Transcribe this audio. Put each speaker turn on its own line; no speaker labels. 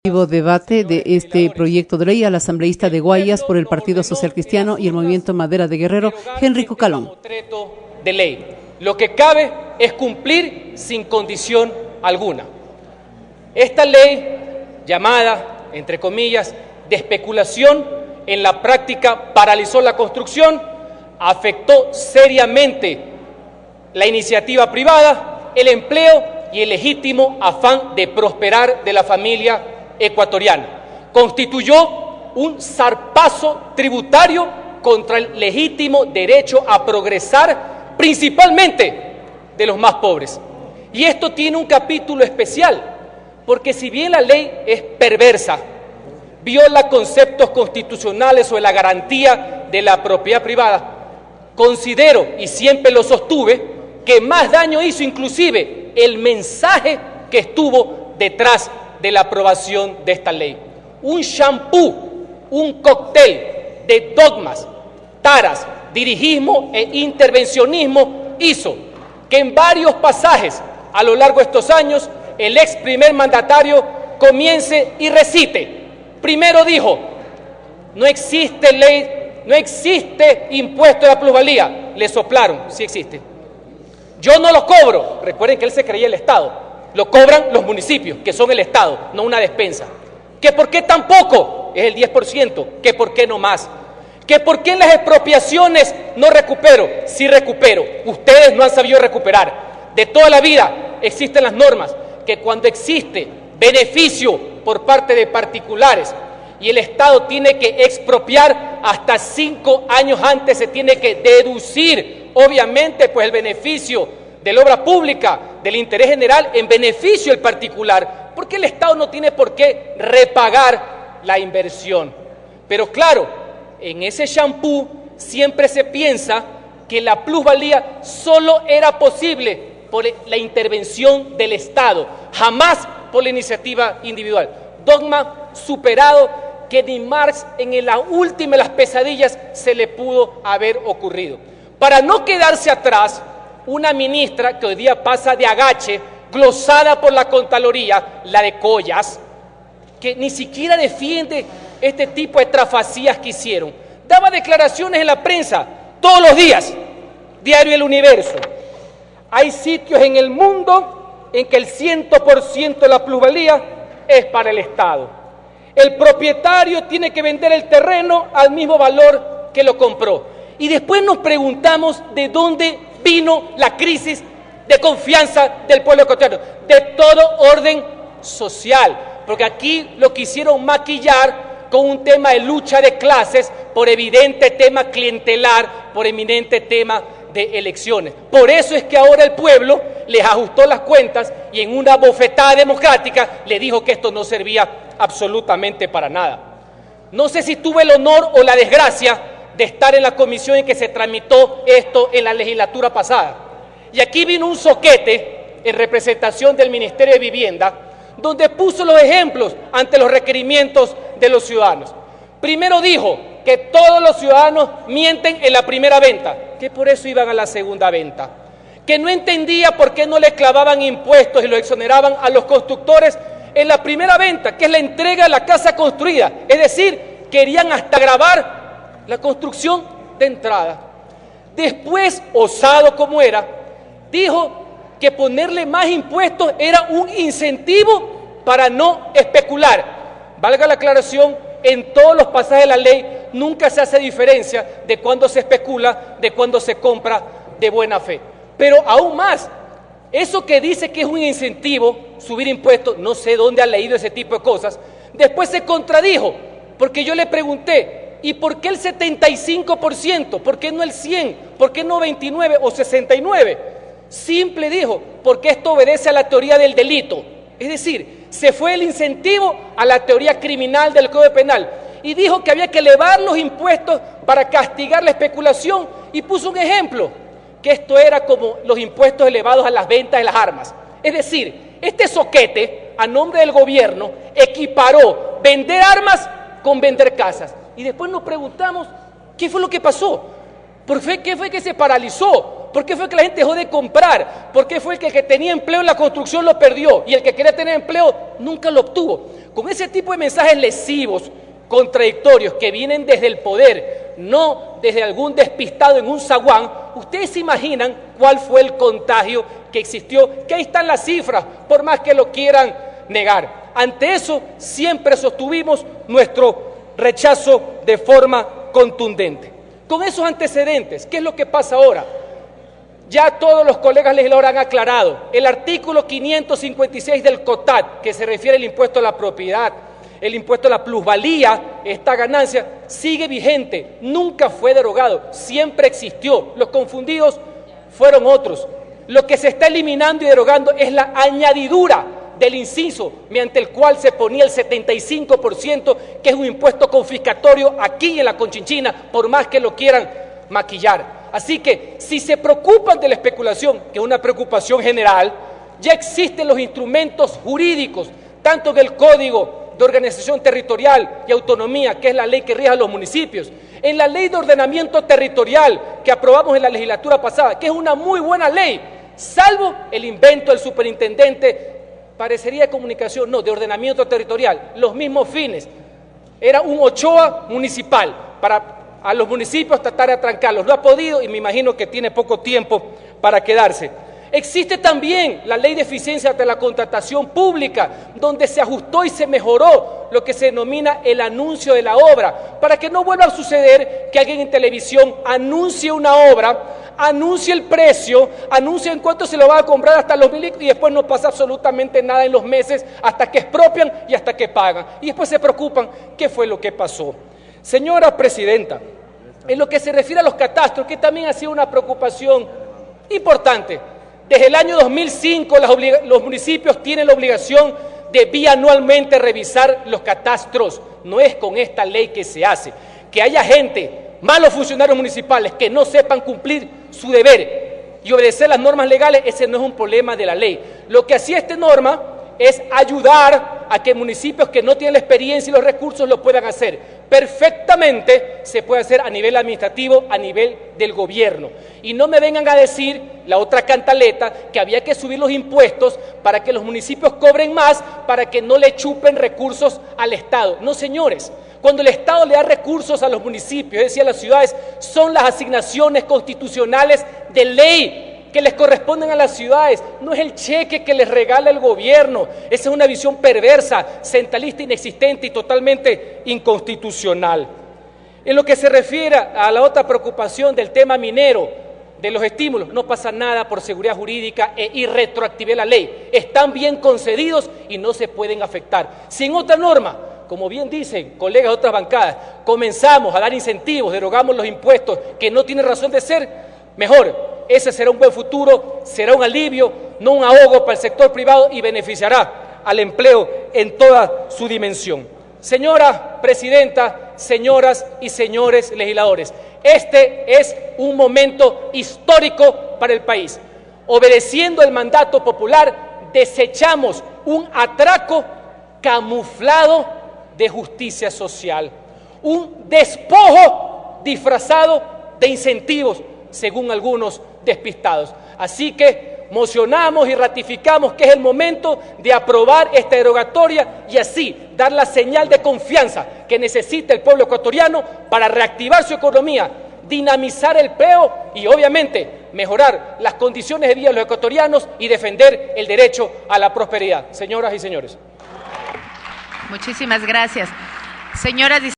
Debate de este proyecto de ley al asambleísta de Guayas por el Partido Social Cristiano y el Movimiento Madera de Guerrero, Henrico Calón.
De ley. Lo que cabe es cumplir sin condición alguna. Esta ley, llamada, entre comillas, de especulación, en la práctica paralizó la construcción, afectó seriamente la iniciativa privada, el empleo y el legítimo afán de prosperar de la familia ecuatoriana. Constituyó un zarpazo tributario contra el legítimo derecho a progresar, principalmente de los más pobres. Y esto tiene un capítulo especial, porque si bien la ley es perversa, viola conceptos constitucionales sobre la garantía de la propiedad privada, considero, y siempre lo sostuve, que más daño hizo inclusive el mensaje que estuvo detrás de la aprobación de esta ley. Un shampoo, un cóctel de dogmas, taras, dirigismo e intervencionismo hizo que en varios pasajes a lo largo de estos años el ex primer mandatario comience y recite. Primero dijo, no existe ley, no existe impuesto de la plusvalía. Le soplaron, sí existe. Yo no lo cobro. Recuerden que él se creía el Estado. Lo cobran los municipios, que son el Estado, no una despensa. ¿Que por qué tampoco? Es el 10%. ¿Que por qué no más? ¿Que por qué en las expropiaciones no recupero? Sí recupero. Ustedes no han sabido recuperar. De toda la vida existen las normas que cuando existe beneficio por parte de particulares y el Estado tiene que expropiar, hasta 5 años antes se tiene que deducir, obviamente, pues el beneficio de la obra pública, del interés general, en beneficio del particular, porque el Estado no tiene por qué repagar la inversión. Pero claro, en ese shampoo siempre se piensa que la plusvalía solo era posible por la intervención del Estado, jamás por la iniciativa individual. Dogma superado que ni Marx en la última de las pesadillas se le pudo haber ocurrido. Para no quedarse atrás, una ministra que hoy día pasa de agache, glosada por la Contraloría, la de Collas, que ni siquiera defiende este tipo de trafacías que hicieron, daba declaraciones en la prensa todos los días, diario El Universo. Hay sitios en el mundo en que el 100% de la plusvalía es para el Estado. El propietario tiene que vender el terreno al mismo valor que lo compró. Y después nos preguntamos de dónde vino la crisis de confianza del pueblo ecuatoriano, de todo orden social, porque aquí lo quisieron maquillar con un tema de lucha de clases por evidente tema clientelar, por eminente tema de elecciones. Por eso es que ahora el pueblo les ajustó las cuentas y en una bofetada democrática le dijo que esto no servía absolutamente para nada. No sé si tuve el honor o la desgracia de estar en la comisión en que se tramitó esto en la legislatura pasada. Y aquí vino un zoquete en representación del Ministerio de Vivienda, donde puso los ejemplos ante los requerimientos de los ciudadanos. Primero dijo que todos los ciudadanos mienten en la primera venta, que por eso iban a la segunda venta, que no entendía por qué no le clavaban impuestos y lo exoneraban a los constructores en la primera venta, que es la entrega de la casa construida, es decir, querían hasta gravar la construcción de entrada. Después, osado como era, dijo que ponerle más impuestos era un incentivo para no especular. Valga la aclaración, en todos los pasajes de la ley nunca se hace diferencia de cuando se especula, de cuando se compra de buena fe. Pero aún más, eso que dice que es un incentivo, subir impuestos, no sé dónde ha leído ese tipo de cosas, después se contradijo, porque yo le pregunté, ¿y por qué el 75%? ¿Por qué no el 100%? ¿Por qué no 29 o 69%? Simple dijo, porque esto obedece a la teoría del delito. Es decir, se fue el incentivo a la teoría criminal del Código Penal y dijo que había que elevar los impuestos para castigar la especulación y puso un ejemplo, que esto era como los impuestos elevados a las ventas de las armas. Es decir, este zoquete, a nombre del gobierno, equiparó vender armas con vender casas. Y después nos preguntamos, ¿qué fue lo que pasó? ¿Por qué fue que se paralizó? ¿Por qué fue que la gente dejó de comprar? ¿Por qué fue que el que tenía empleo en la construcción lo perdió y el que quería tener empleo nunca lo obtuvo? Con ese tipo de mensajes lesivos, contradictorios, que vienen desde el poder, no desde algún despistado en un zaguán, ustedes se imaginan cuál fue el contagio que existió, que ahí están las cifras, por más que lo quieran negar. Ante eso siempre sostuvimos nuestro rechazo de forma contundente. Con esos antecedentes, ¿qué es lo que pasa ahora? Ya todos los colegas legisladores han aclarado, el artículo 556 del COTAD, que se refiere al impuesto a la propiedad, el impuesto a la plusvalía, esta ganancia, sigue vigente, nunca fue derogado, siempre existió. Los confundidos fueron otros. Lo que se está eliminando y derogando es la añadidura del inciso, mediante el cual se ponía el 75%, que es un impuesto confiscatorio aquí en la Conchinchina, por más que lo quieran maquillar. Así que, si se preocupan de la especulación, que es una preocupación general, ya existen los instrumentos jurídicos, tanto en el Código de Organización Territorial y Autonomía, que es la ley que rige a los municipios, en la Ley de Ordenamiento Territorial que aprobamos en la legislatura pasada, que es una muy buena ley, salvo el invento del superintendente, parecería de comunicación, no, de ordenamiento territorial, los mismos fines. Era un Ochoa municipal para a los municipios tratar de atrancarlos. Lo ha podido y me imagino que tiene poco tiempo para quedarse. Existe también la ley de eficiencia de la contratación pública, donde se ajustó y se mejoró lo que se denomina el anuncio de la obra, para que no vuelva a suceder que alguien en televisión anuncie una obra, anuncie el precio, anuncie en cuánto se lo va a comprar hasta los milicos y después no pasa absolutamente nada en los meses hasta que expropian y hasta que pagan. Y después se preocupan qué fue lo que pasó. Señora Presidenta, en lo que se refiere a los catastros, que también ha sido una preocupación importante, desde el año 2005 los municipios tienen la obligación de bianualmente revisar los catastros. No es con esta ley que se hace. Que haya gente, malos funcionarios municipales, que no sepan cumplir su deber y obedecer las normas legales, ese no es un problema de la ley. Lo que hacía esta norma es ayudar a que municipios que no tienen la experiencia y los recursos lo puedan hacer. Perfectamente se puede hacer a nivel administrativo, a nivel del gobierno. Y no me vengan a decir la otra cantaleta que había que subir los impuestos para que los municipios cobren más, para que no le chupen recursos al Estado. No, señores, cuando el Estado le da recursos a los municipios, es decir, a las ciudades, son las asignaciones constitucionales de ley que les corresponden a las ciudades, no es el cheque que les regala el gobierno. Esa es una visión perversa, centralista, inexistente y totalmente inconstitucional. En lo que se refiere a la otra preocupación del tema minero, de los estímulos, no pasa nada por seguridad jurídica e irretroactividad de la ley. Están bien concedidos y no se pueden afectar. Si en otra norma, como bien dicen colegas de otras bancadas, comenzamos a dar incentivos, derogamos los impuestos que no tienen razón de ser, mejor. Ese será un buen futuro, será un alivio, no un ahogo para el sector privado y beneficiará al empleo en toda su dimensión. Señora Presidenta, señoras y señores legisladores, este es un momento histórico para el país. Obedeciendo el mandato popular, desechamos un atraco camuflado de justicia social, un despojo disfrazado de incentivos, según algunos despistados. Así que mocionamos y ratificamos que es el momento de aprobar esta derogatoria y así dar la señal de confianza que necesita el pueblo ecuatoriano para reactivar su economía, dinamizar el empleo y obviamente mejorar las condiciones de vida de los ecuatorianos y defender el derecho a la prosperidad. Señoras y señores.
Muchísimas gracias. Señoras y